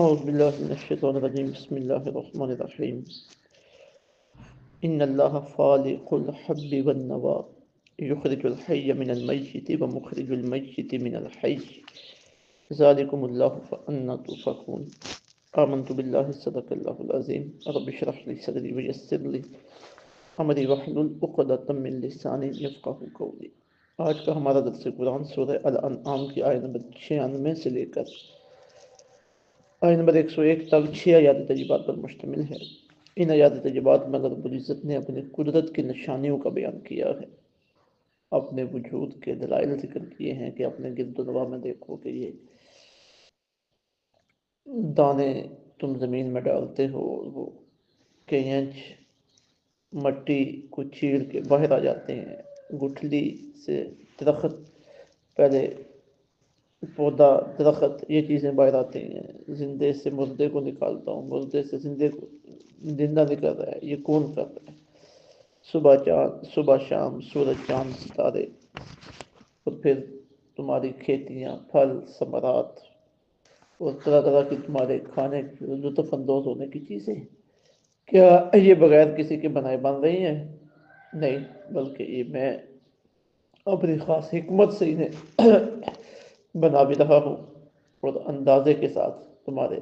أعوذ بالله من الشيطان الرجيم بسم الله الرحمن الرحيم إن الله فالق الحب والنوى يخرج الحي من الميت ومخرج الميت من الحي ذلكم الله فأنى تؤفكون آمنت بالله صدق الله العظيم رب اشرح لي صدري ويسر لي أمري واحلل عقدة من لساني يفقهوا قولي۔ آج کا ہمارا درس قرآن سورہ الانعام کی آیت نمبر 96 سے لے کر آیت نمبر 101 تک 6 آیات تجربات پر مشتمل ہے۔ ان آیات تجربات میں اللہ رب العزت نے اپنی قدرت کی نشانیوں کا بیان کیا ہے، اپنے وجود کے دلائل ذکر کیے ہیں کہ اپنے گرد و نواح میں دیکھو کہ یہ دانے تم زمین میں ڈالتے ہو، وہ کئی انچ مٹی کو چیر کے باہر آ جاتے ہیں، گٹھلی سے درخت، پہلے پودا، درخت، یہ چیزیں باہر آتی ہیں، زندے سے مردے کو نکالتا ہوں، مردے سے زندے کو زندہ نکل رہا ہے، یہ کون کر رہا ہے؟ صبح شام سورج چاند ستارے، اور پھر تمہاری کھیتیاں، پھل ثمرات اور طرح طرح کی تمہارے کھانے لطف اندوز ہونے کی چیزیں، کیا یہ بغیر کسی کے بنائے بن رہی ہیں؟ نہیں، بلکہ یہ میں اپنی خاص حکمت سے انہیں بنا بھی رہا ہوں، اور اندازے کے ساتھ تمہارے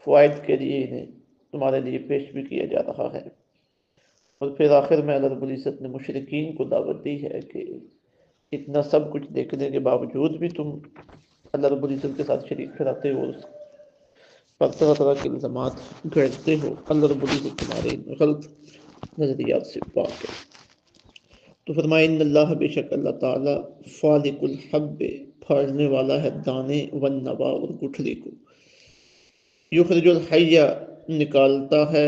فوائد کے لیے انہیں تمہارے لیے پیش بھی کیا جا رہا ہے۔ اور پھر آخر میں اللہ رب العزت نے مشرکین کو دعوت دی ہے کہ اتنا سب کچھ دیکھنے کے باوجود بھی تم اللہ رب العزت کے ساتھ شریک ٹھہراتے ہو، اس پر طرح طرح کے الزامات گھڑتے ہو، اللہ رب العزت تمہارے ان غلط نظریات سے پاک ہے۔ تو فرمائے ان اللہ، بے شک اللہ تعالیٰ، فالق الحب، پھاڑنے والا ہے دانے، والنوا، اور گٹھلی کو، یخرج الحی، نکالتا ہے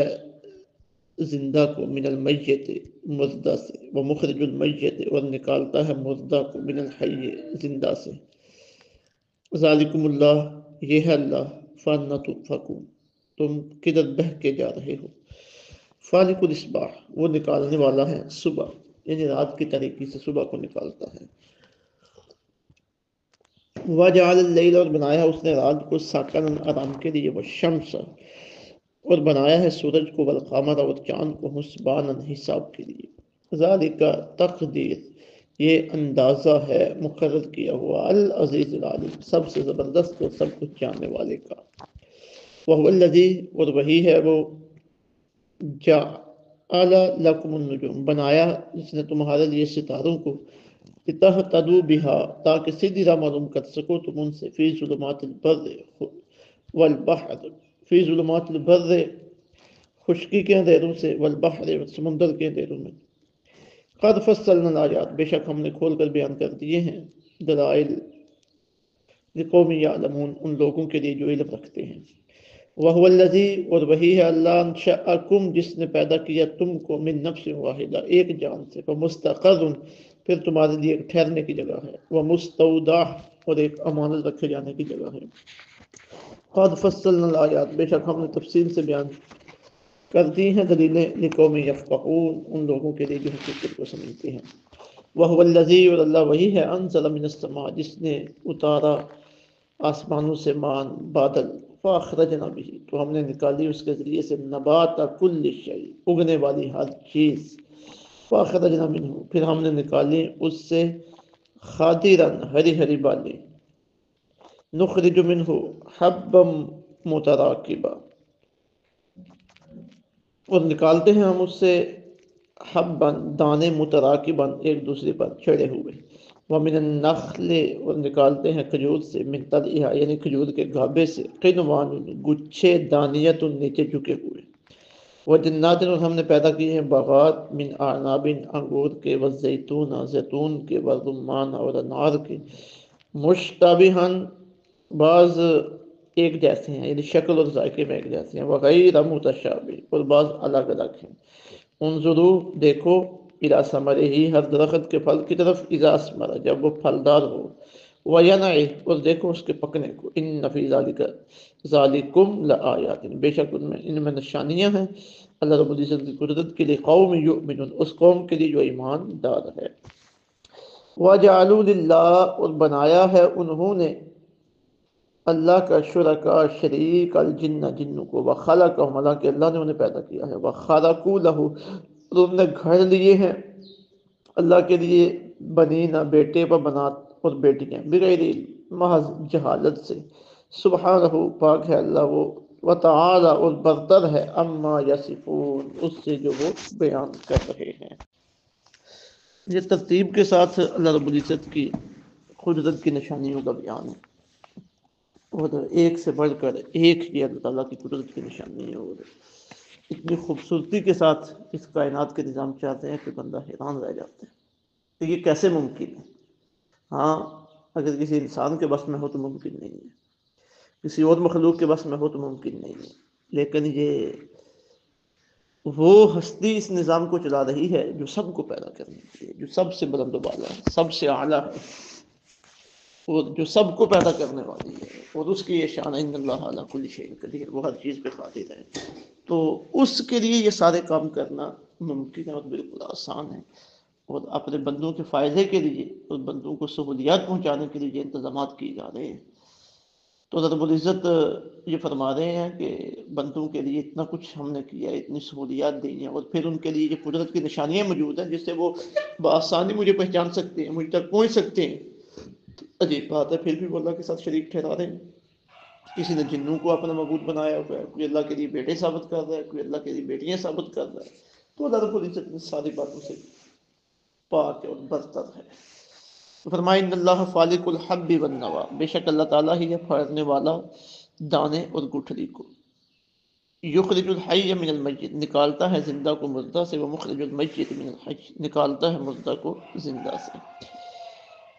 زندہ کو، من المیت، مردہ سے، ومخرج المیت، اور نکالتا ہے مردہ کو، من الحی، زندہ سے، ذالکم اللہ، یہ ہے اللہ، فانا تؤفکون، تم کدھر بہہ کے جا رہے ہو۔ فالق الاصباح، وہ نکالنے والا ہے صبح، یعنی رات کی تاریکی سے صبح کو نکالتا ہے۔ وجعل اللیل، اور بنایا اس نے رات کو، ساکنن، آرام کے لیے، والشمس، اور بنایا ہے سورج کو، والقمر، اور چاند کو، حسبانن، حساب کے لیے، ذالک، تقدیر، یہ اندازہ ہے مقرر کیا ہوا، العزیز العلیم، سب سے زبردست اور سب کچھ جاننے والے کا۔ وہو الذی، اور وہی ہے وہ، جعل لکم النجوم، بنایا جس نے تمہارے لیے ستاروں کو، لتہتدوا بہا، تاکہ سیدھی راہ معلوم کر سکو تم ان سے، فی ظلمات البر والبحر، فی ظلمات البر، خشکی کے اندھیروں سے، والبحر، سمندر کے اندھیروں میں، قد فصلنا الآیات، بے شک ہم نے کھول کر بیان کر دیے ہیں دلائل، لقوم یعلمون، ان لوگوں کے لیے جو علم رکھتے ہیں۔ وہو الذی، اور وہی ہے اللہ، انشأکم، جس نے پیدا کیا تم کو، من نفس واحدہ، ایک جان سے، فمستقر، پھر تمہارے لیے ایک ٹھہرنے کی جگہ ہے، ومستودع، اور ایک امانت رکھے جانے کی جگہ ہے۔ قد فصلنا الآیات، بے شک ہم نے تفصیل سے بیان کر دی ہیں دلیلیں، لقوم یفقہون، ان لوگوں کے لیے جو حقیقت کو سمجھتے ہیں۔ وہو الذی، اور اللہ وہی ہے، انزل من السماء، جس نے اتارا آسمانوں سے، مان، بادل، فاخرجنا به، تو ہم نے نکالی اس کے ذریعے سے، نبات کل شیء، اگنے والی ہر چیز، فاخرجنا منہ، پھر ہم نے نکالی اس سے، خادرن، ہری ہری بالی، نخرج منہ حبا متراکبا، اور نکالتے ہیں ہم اس سے، حباً، دانے، متراکباً، ایک دوسرے پر چڑھے ہوئے، ومن النخل، اور نکالتے ہیں کھجور سے، من طلعها، یعنی کھجور کے گھابے سے، قنوان، گچھے، دانیت، نیچے جھکے ہوئے، وجنات، اور ہم نے پیدا کیے ہیں باغات، من اعناب، انگور کے، والزیتون، زیتون کے، والرمان، اور انار کے، مشتبہاً، بعض ایک جیسے ہیں، یعنی شکل اور ذائقے میں ایک جیسے ہیں، وغیر متشابہ، اور بعض الگ الگ ہیں۔ انظروا، دیکھو، الی ثمرہ، ہر درخت کے پھل کی طرف، اذا اثمر، جب وہ پھلدار ہو، وینع، اور دیکھو اس کے پکنے کو، ان فی ذالکم لآیات، بے شک ان میں نشانیاں ہیں اللہ رب العزت کی قدرت کے لیے، قوم یؤمنون، اس قوم کے لیے جو ایمان دار ہے۔ وجعلوا للہ، اور بنایا ہے انہوں نے، اللہ کا شرکا شریک الجن جنوں کو، وخلقہم حالانکہ اللہ نے انہیں پیدا کیا ہے، وخلقوا لہ اور انہوں نے گھڑ لیے ہیں اللہ کے لیے، بنینا بیٹے و بنات اور بیٹیاں، بغیر علم محض جہالت سے، سبحانہ پاک ہے اللہ وہ، وتعالی اور برتر ہے، اما یصفون اس سے جو وہ بیان کر رہے ہیں۔ یہ ترتیب کے ساتھ اللہ رب العزت کی قدرت کی نشانیوں کا بیان ہے، اور ایک سے بڑھ کر ایک ہی اللہ تعالیٰ کی قدرت کی نشانی ہے، اور اتنی خوبصورتی کے ساتھ اس کائنات کے نظام چاہتے ہیں کہ بندہ حیران رہ جاتا ہے کہ یہ کیسے ممکن ہے۔ ہاں اگر کسی انسان کے بس میں ہو تو ممکن نہیں ہے، کسی اور مخلوق کے بس میں ہو تو ممکن نہیں ہے، لیکن یہ وہ ہستی اس نظام کو چلا رہی ہے جو سب کو پیدا کرنے کی ہے، جو سب سے بلند و بالا ہے، سب سے اعلیٰ ہے، اور جو سب کو پیدا کرنے والی ہے، اور اس کی یہ شان ہے ان اللہ علی کل شیء قدیر، وہ ہر چیز پہ قادر ہے، تو اس کے لیے یہ سارے کام کرنا ممکن ہے اور بالکل آسان ہے، اور اپنے بندوں کے فائدے کے لیے اور بندوں کو سہولیات پہنچانے کے لیے یہ انتظامات کیے جا رہے ہیں۔ تو اللہ رب العزت یہ فرما رہے ہیں کہ بندوں کے لیے اتنا کچھ ہم نے کیا ہے، اتنی سہولیات دی ہیں، اور پھر ان کے لیے یہ قدرت کی نشانیاں موجود ہیں جس سے وہ بآسانی مجھے پہچان سکتے ہیں، مجھ تک پہنچ سکتے ہیں۔ عجیب بات ہے، پھر بھی وہ اللہ کے ساتھ شریک ٹھہرا رہے ہیں۔ کسی نے جنوں کو اپنا معبود بنایا ہوا ہے، کوئی اللہ کے لیے بیٹے ثابت کر رہا ہے، کوئی اللہ کے لیے بیٹیاں ثابت کر رہا ہے، تو اللہ رب العزت نے ساری باتوں سے پاک اور برتر ہے۔ فرمائے ان اللہ فالق الحب والنوا، بے شک اللہ تعالیٰ ہی ہے پھاڑنے والا دانے اور گٹھلی کو، یخرج الحی من المیت، نکالتا ہے زندہ کو مردہ سے، وہ مخرج المیت من الحی، نکالتا ہے مردہ کو زندہ سے۔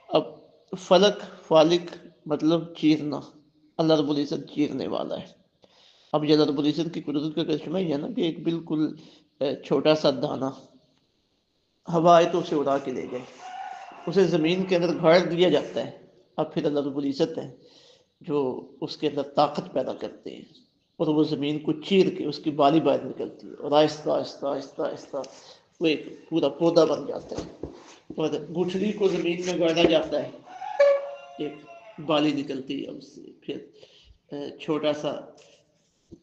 اب فلک فالق مطلب چیرنا، اللہ رب العزت چیرنے والا ہے۔ اب یہ اللہ رب العزت کی قدرت کا کرشمہ یہ ہے نا کہ ایک بالکل چھوٹا سا دانہ ہوا آئے تو اسے اڑا کے لے جائے، اسے زمین کے اندر گاڑ دیا جاتا ہے، اب پھر اللہ رب العزت ہے جو اس کے اندر طاقت پیدا کرتے ہیں، اور وہ زمین کو چیر کے اس کی بالی باہر نکلتی ہے، اور آہستہ آہستہ آہستہ آہستہ وہ ایک پورا پودا بن جاتا ہے، اور گٹھلی کو زمین میں گاڑا جاتا ہے، ایک بالی نکلتی ہے اس سے، پھر چھوٹا سا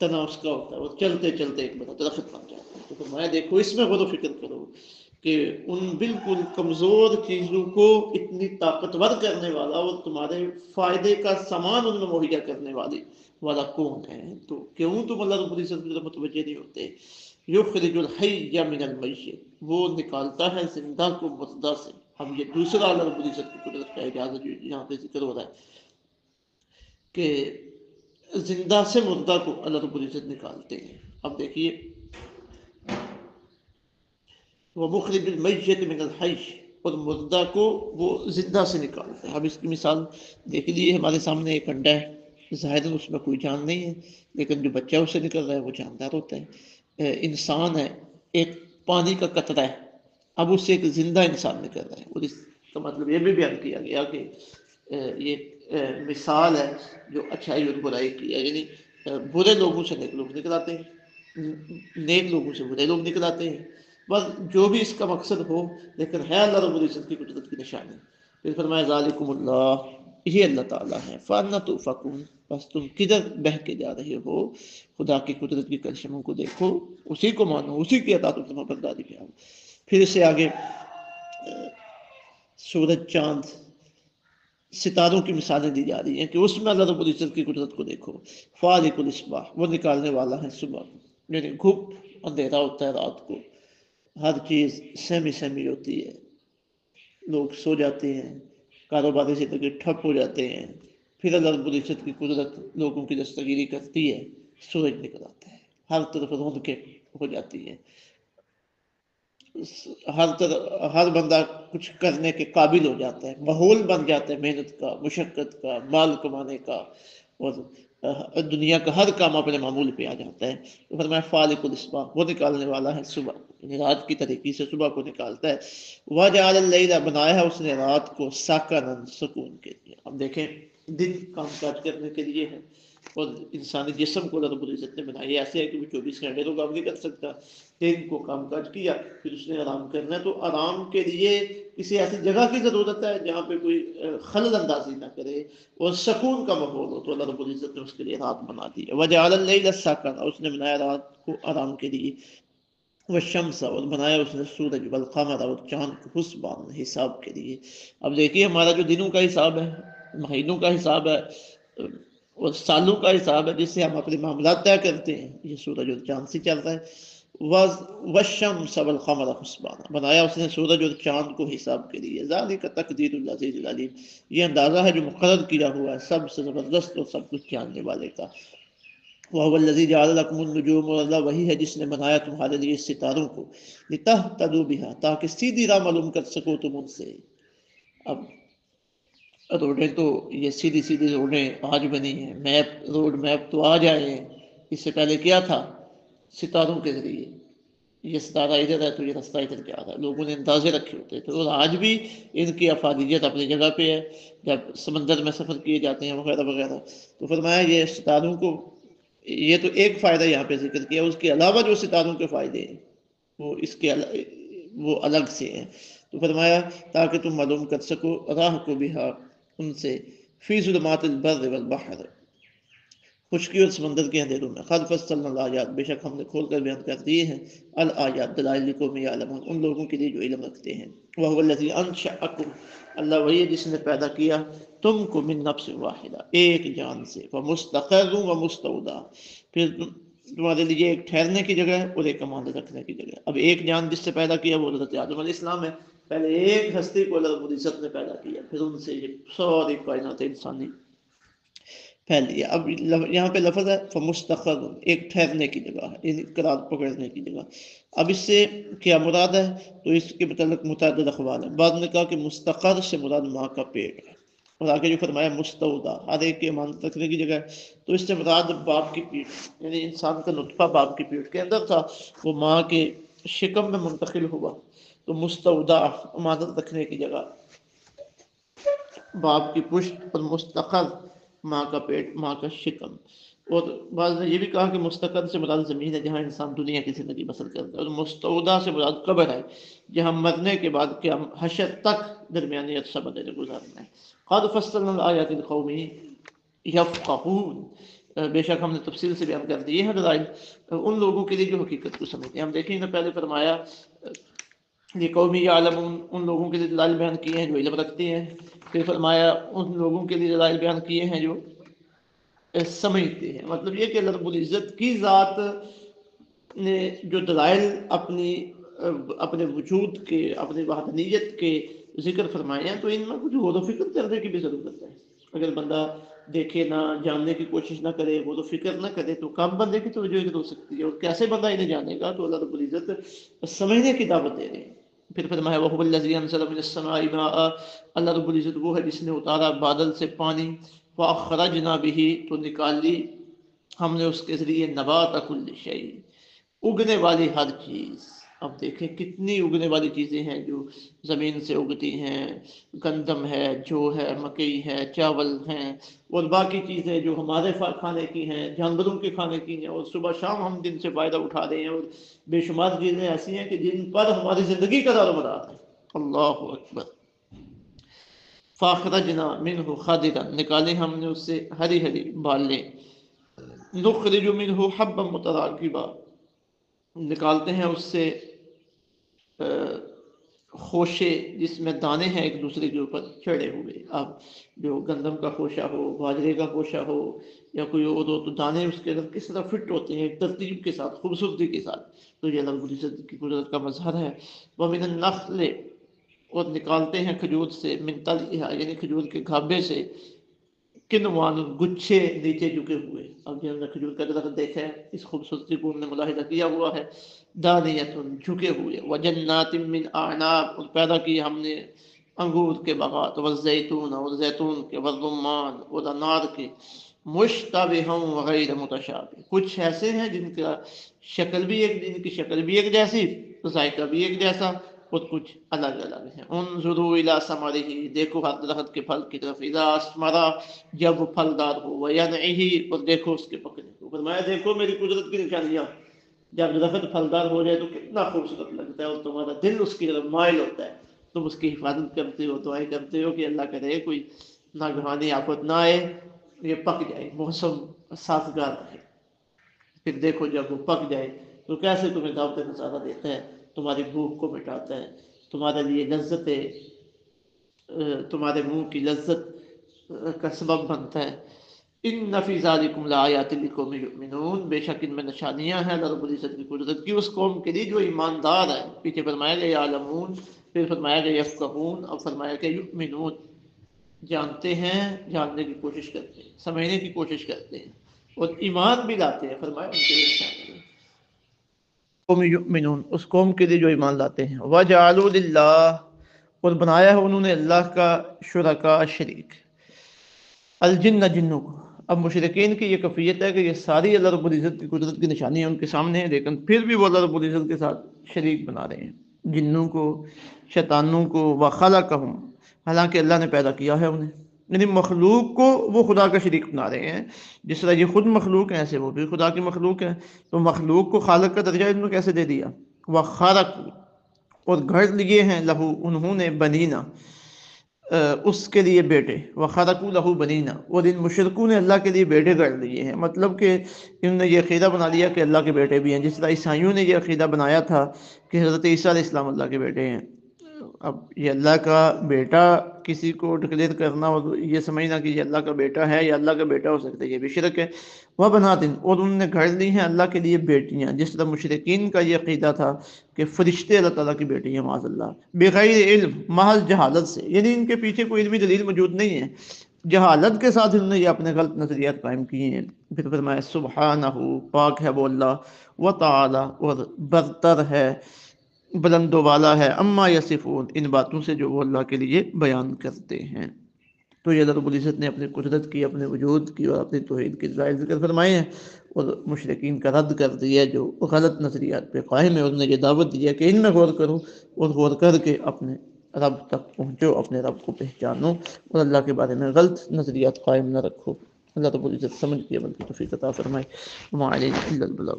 تنا اس کا ہوتا ہے، وہ چلتے چلتے ایک بڑا درخت بن جاتا ہے۔ تو فرمایا دیکھو اس میں غور و فکر کرو کہ ان بالکل کمزور چیزوں کو اتنی طاقتور کرنے والا اور تمہارے فائدے کا سامان ان میں مہیا کرنے والا کون ہے، تو کیوں تم اللہ رب العزت کی طرف متوجہ نہیں ہوتے؟ یخرج الحی من المیت، وہ نکالتا ہے زندہ کو مردہ سے۔ اب یہ دوسرا اللہ رب العزت کی قدرت کا اجازت یہاں پہ ذکر ہو رہا ہے کہ زندہ سے مردہ کو اللہ رب العزت نکالتے ہیں۔ اب دیکھیے وہ مخرج المیت من الحی، اور مردہ کو وہ زندہ سے نکالتے ہیں۔ اب اس کی مثال دیکھ لیجیے، ہمارے سامنے ایک انڈا ہے، ظاہراً اس میں کوئی جان نہیں ہے، لیکن جو بچہ اس سے نکل رہا ہے وہ جاندار ہوتا ہے۔ انسان ہے، ایک پانی کا قطرہ ہے، اب اس سے ایک زندہ انسان نکل رہا ہے، اور اس کا مطلب یہ بھی بیان کیا گیا کہ یہ مثال ہے جو اچھائی اور برائی کی ہے، یعنی برے لوگوں سے نیک لوگ نکل آتے ہیں، نیک لوگوں سے برے لوگ نکل آتے ہیں، بس جو بھی اس کا مقصد ہو، لیکن ہے اللہ رب العزت کی قدرت کی نشانی۔ پھر فرمایا ذالکم اللہ، یہ اللہ تعالیٰ ہے، فانا تؤفکون، بس تم کدھر بہہ کے جا رہے ہو؟ خدا کی قدرت کی کرشموں کو دیکھو، اسی کو مانو، اسی کی اطاعت و فرما برداری پہ آؤ۔ پھر اس سے آگے سورج، چاند، ستاروں کی مثالیں دی جا رہی ہیں کہ اس میں اللہ رب العزت کی قدرت کو دیکھو۔ فالق الاصباح، وہ نکالنے والا ہے صبح، یعنی گھپ اندھیرا ہوتا ہے رات کو، ہر چیز سہمی سہمی ہوتی ہے، لوگ سو جاتے ہیں، کاروباری زندگی ٹھپ ہو جاتے ہیں، پھر اللہ رب العزت کی قدرت لوگوں کی دستگیری کرتی ہے، سورج نکل آتا ہے، ہر طرف رونقیں ہو جاتی ہیں، ہر بندہ کچھ کرنے کے قابل ہو جاتا ہے، ماحول بن جاتا ہے محنت کا، مشقت کا، مال کمانے کا، اور دنیا کا ہر کام اپنے معمول پہ آ جاتا ہے۔ تو فرمایا فالق الاصباح، وہ نکالنے والا ہے صبح، یعنی رات کی طریقے سے صبح کو نکالتا ہے۔ وجعل اللیل، بنایا ہے اس نے رات کو سکنا، سکون کے لیے۔ اب دیکھیں دن کام کاج کرنے کے لیے ہے، اور انسانی جسم کو اللہ رب العزت نے بنایا ایسے ہے کہ وہ 24 گھنٹے تو کام نہیں کر سکتا، دن کو کام کاج کیا پھر اس نے آرام کرنا ہے، تو آرام کے لیے کسی ایسی جگہ کی ضرورت ہے جہاں پہ کوئی خلل اندازی نہ کرے اور سکون کا ماحول ہو، تو اللہ رب العزت نے اس کے لیے رات بنا دی ہے۔ وجعل اللیل سکنا، اس نے بنایا رات کو آرام کے لیے، والشمس، اور بنایا اس نے سورج، والقمر، اور چاند کو حسبان، حساب کے لیے۔ اب دیکھیے ہمارا جو دنوں کا حساب ہے، مہینوں کا حساب ہے اور سالوں کا حساب ہے جس سے ہم اپنے معاملات طے کرتے ہیں، یہ سورج اور چاند سے چلتا ہے۔ والشمس والقمر حسبانا، بنایا اس نے سورج اور چاند کو حساب کے لیے۔ ذالک تقدیر العزیز العلیم، یہ اندازہ ہے جو مقرر کیا ہوا ہے سب سے زبردست اور سب کچھ جاننے والے کا۔ وَهُوَ الَّذِي جَعَلَ لَكُمُ النُّجُومَ، اور اللہ وہی ہے جس نے بنایا تمہارے لیے ستاروں کو، لِتَهْتَدُوا بِهَا، تاکہ سیدھی راہ معلوم کر سکو تم ان سے۔ اب روڈیں تو یہ سیدھی سیدھی روڈیں آج بنی ہیں، میپ، روڈ میپ تو آج آئے ہیں، اس سے پہلے کیا تھا؟ ستاروں کے ذریعے، یہ ستارہ ادھر ہے تو یہ رستہ ادھر کیا تھا، لوگوں نے اندازے رکھے ہوتے تھے، اور آج بھی ان کی افادیت اپنی جگہ پہ ہے۔ جب سمندر میں سفر کیے جاتے ہیں وغیرہ وغیرہ، تو فرمایا یہ ستاروں کو، یہ تو ایک فائدہ یہاں پہ ذکر کیا، اس کے علاوہ جو ستاروں کے فائدے ہیں وہ اس کے وہ الگ سے ہیں، تو فرمایا تاکہ تم معلوم کر سکو راہ کو بہا ان سے، فی ظلمات البر والبحر، خشکی اور سمندر کے اندھیروں میں، قد فصلنا الآیات، بے شک ہم نے کھول کر بیان کر دیے ہیں، الآیات، دلائل لقوم یعلمون، ان لوگوں کے لیے جو علم رکھتے ہیں۔ وَهُوَ الَّذِي أَنشَأَكُم، اللہ وہی ہے جس نے پیدا کیا تم کو، من نفس واحدہ، ایک جان سے، وَمُسْتَقَرٌ وَمُسْتَوْدَىٰ، پھر تمہارے لیے ایک ٹھہرنے کی جگہ ہے اور ایک امانت رکھنے کی جگہ ہے۔ اب ایک جان جس سے پیدا کیا وہ حضرت آدم علیہ السلام ہے، پہلے ایک ہستی کو اللہ رب العزت نے پیدا کیا، پھر ان سے یہ ساری کائنات انسانی پھیل لیا۔ اب یہاں پہ لفظ ہے فمستقر، ایک ٹھہرنے کی جگہ ہے، یعنی قرار پکڑنے کی جگہ۔ اب اس سے کیا مراد ہے؟ تو اس کے متعلق متعدد اقوال ہیں۔ بعض نے کہا کہ مستقر سے مراد ماں کا پیٹ ہے، اور آگے جو فرمایا مستودع، ہر ایک کی امانت رکھنے کی جگہ ہے، تو اس سے مراد باپ کی پیٹ، یعنی انسان کا نطفہ باپ کی پیٹ کے اندر تھا، وہ ماں کے شکم میں منتقل ہوا، تو مستودع امانت رکھنے کی جگہ، باپ کی پشت، اور مستقر ماں کا پیٹ، ماں کا شکم۔ اور بعض نے یہ بھی کہا کہ مستقر سے مراد زمین ہے جہاں انسان دنیا کی زندگی بسر کرتا ہے، اور مستودع سے مراد قبر ہے جہاں مرنے کے بعد کہ ہم حشر تک درمیانی عرصہ بدلے گزارنا ہے۔ قد فصلنا الآیات لقوم یفقہون، بے شک ہم نے تفصیل سے بیان کر دی ہے دلائل ان لوگوں کے لیے جو حقیقت کو سمجھتے ہیں۔ ہم دیکھیں نا، پہلے فرمایا لقوم یعلمون، ان لوگوں کے لیے دلائل بیان کیے ہیں جو علم رکھتے ہیں، پھر فرمایا ان لوگوں کے لیے دلائل بیان کیے ہیں جو سمجھتے ہیں۔ مطلب یہ کہ اللہ رب العزت کی ذات نے جو دلائل اپنے وجود کے، اپنی وحدانیت کے ذکر فرمائے ہیں، تو ان میں کچھ غور و فکر کرنے کی بھی ضرورت ہے۔ اگر بندہ دیکھے نہ، جاننے کی کوشش نہ کرے، غور و فکر نہ کرے، تو کم بندے کی توجہ ادھر ہو سکتی ہے، اور کیسے بندہ انہیں جانے گا؟ تو اللہ رب العزت سمجھنے کی دعوت دے رہے ہیں۔ پھر فرمایا وَهُوَ الَّذِي أَنزَلَ مِنَ السَّمَاءِ مَاءً، اللہ رب العزت وہ ہے جس نے اتارا بادل سے پانی، فَأَخْرَجْنَا بِهِ، تو نکال لی ہم نے اس کے ذریعے نبات کل شیء، اگنے والی ہر چیز۔ اب دیکھیں کتنی اگنے والی چیزیں ہیں جو زمین سے اگتی ہیں، گندم ہے، جو ہے، مکئی ہے، چاول ہیں، اور باقی چیزیں جو ہمارے کھانے کی ہیں، جانوروں کے کھانے کی ہیں، اور صبح شام ہم جن سے فائدہ اٹھا رہے ہیں، اور بے شمار چیزیں ایسی ہیں کہ جن پر ہماری زندگی کا دار و مدار ہے۔ اللہ اکبر۔ فاخرجنا منہ خضرا، نکالے ہم نے اس سے ہری ہری بالیں، نخرج منہ حبا متراکبا، نکالتے ہیں اس سے خوشے جس میں دانے ہیں ایک دوسرے کے اوپر چڑھے ہوئے۔ اب جو گندم کا خوشہ ہو، باجرے کا خوشہ ہو، یا کوئی اور ہو، تو دانے اس کے اندر کس طرح فٹ ہوتے ہیں ایک ترتیب کے ساتھ، خوبصورتی کے ساتھ، تو یہ اللہ رب العزت کی قدرت کا مظہر ہے۔ وَمِنَ النَّخْلِ، اور نکالتے ہیں کھجور سے، من طلعها، یعنی کھجور کے گھابے سے، کنوان، گچھے نیچے جھکے ہوئے۔ اب جو ہم نے کھجور کا درخت دیکھا ہے، اس خوبصورتی کو ہم نے ملاحظہ کیا ہوا ہے، دانیۃ، جھکے ہوئے، وجنات من اعناب، اور پیدا کی ہم نے انگور کے باغات، والزیتون، اور زیتون کے، والرمان، اور انار کے، مشتبہا وغیر متشابہ، کچھ ایسے ہیں جن کی شکل بھی ایک جیسی، ذائقہ بھی ایک جیسا، اور کچھ الگ الگ ہیں۔ انظروا الی ثمرہ، دیکھو ہر درخت کے پھل کی طرف، اذا اثمر، جب وہ پھلدار ہو، وینعہ، اور دیکھو اس کے پکنے کو۔ فرمایا دیکھو میری قدرت کی نشانیاں، جب درخت پھلدار ہو جائے تو کتنا خوبصورت لگتا ہے اور تمہارا دل اس کی طرف مائل ہوتا ہے، تم اس کی حفاظت کرتے ہو، دعائیں کرتے ہو کہ اللہ کرے کوئی ناگہانی آفت نہ آئے، یہ پک جائے، موسم سازگار رہے۔ پھر دیکھو جب وہ پک جائے تو کیسے تمہیں دعوت نظارہ دیتا ہے، تمہاری بھوک کو مٹاتا ہے، تمہارے لیے لذت، تمہارے منہ کی لذت کا سبب بنتا ہے۔ ان فی ذالکم لآیات لقوم یؤمنون، بے شک ان میں نشانیاں ہیں اللہ رب العزت کی قدرت کی اس قوم کے لیے جو ایماندار ہے۔ پیچھے فرمایا گیا یعلمون، پھر فرمایا گیا یفقہون، اور فرمایا گیا یؤمنون، جانتے ہیں، جاننے کی کوشش کرتے ہیں، سمجھنے کی کوشش کرتے ہیں اور ایمان بھی لاتے ہیں۔ فرمایا ان کے لیے قوم یؤمنون، اس قوم کے لیے جو ایمان لاتے ہیں۔ وجعلوا للہ، اور بنایا ہے انہوں نے اللہ کا شرکاء، شریک، الجن، جنوں کو۔ اب مشرکین کی یہ کفیت ہے کہ یہ ساری اللہ رب العزت کی قدرت کی نشانی ان کے سامنے ہیں، لیکن پھر بھی وہ اللہ رب العزت کے ساتھ شریک بنا رہے ہیں، جنوں کو، شیطانوں کو، وخلقہم، حالانکہ اللہ نے پیدا کیا ہے انہیں، یعنی مخلوق کو وہ خدا کا شریک بنا رہے ہیں۔ جس طرح یہ خود مخلوق ہیں ایسے وہ بھی خدا کی مخلوق ہے، تو مخلوق کو خالق کا درجہ انہوں نے کیسے دے دیا؟ وخرق، اور گھڑ لیے ہیں، لہو، انہوں نے، بنینا، اس کے لیے بیٹے، وخرقوا لہو بنینا، اور ان مشرکوں نے اللہ کے لیے بیٹے گھڑ لیے ہیں، مطلب کہ انہوں نے یہ عقیدہ بنا لیا کہ اللہ کے بیٹے بھی ہیں، جس طرح عیسائیوں نے یہ عقیدہ بنایا تھا کہ حضرت عیسیٰ علیہ السلام اللہ کے بیٹے ہیں۔ اب یہ اللہ کا بیٹا کسی کو ڈکلیئر کرنا اور یہ سمجھنا کہ یہ اللہ کا بیٹا ہے یا اللہ کا بیٹا ہو سکتا ہے، یہ بھی شرک ہے۔ وَبَنَاتٍ، اور انہوں نے گھڑ لی ہیں اللہ کے لیے بیٹیاں، جس طرح مشرکین کا یہ عقیدہ تھا کہ فرشتے اللہ تعالیٰ کی بیٹی ہیں، معاذ اللہ، بغیر علم، محض جہالت سے، یعنی ان کے پیچھے کوئی علمی دلیل موجود نہیں ہے، جہالت کے ساتھ انہوں نے یہ اپنے غلط نظریات قائم کیے ہیں۔ پھر فرمایا سبحانہ، پاک ہے وہ اللہ، وتعالی، اور برتر ہے، بلند و بالا ہے، اما یصفون، ان باتوں سے جو وہ اللہ کے لیے بیان کرتے ہیں۔ تو یہ اللہ رب العزت نے اپنے قدرت کی، اپنے وجود کی اور اپنے توحید کے دلائل ذکر فرمائے ہیں، اور مشرکین کا رد کر دیا جو غلط نظریات پہ قائم ہے، اور انہیں یہ دعوت دی ہے کہ ان میں غور کرو، اور غور کر کے اپنے رب تک پہنچو، اپنے رب کو پہچانو، اور اللہ کے بارے میں غلط نظریات قائم نہ رکھو۔ اللہ رب العزت سمجھ کے عمل کی توفیق عطا فرمائے۔ وما علینا الا البلاغ۔